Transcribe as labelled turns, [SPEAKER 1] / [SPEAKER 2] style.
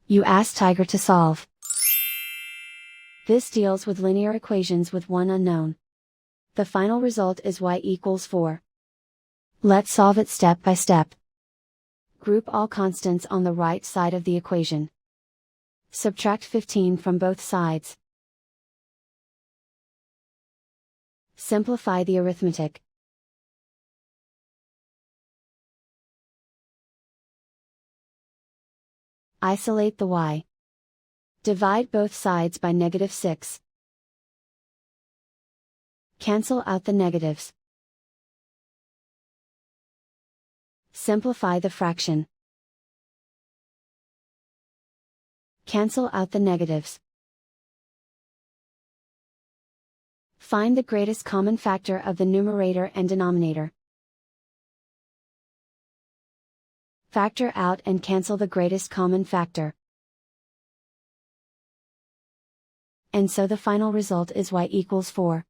[SPEAKER 1] You ask Tiger to solve. This deals with linear equations with one unknown. The final result is y equals 4. Let's solve it step by step. Group all constants on the right side of the equation. Subtract 15 from both sides. Simplify the arithmetic. Isolate the y. Divide both sides by -6. Cancel out the negatives. Simplify the fraction. Cancel out the negatives. Find the greatest common factor of the numerator and denominator. Factor out and cancel the greatest common factor. And so the final result is y equals 4.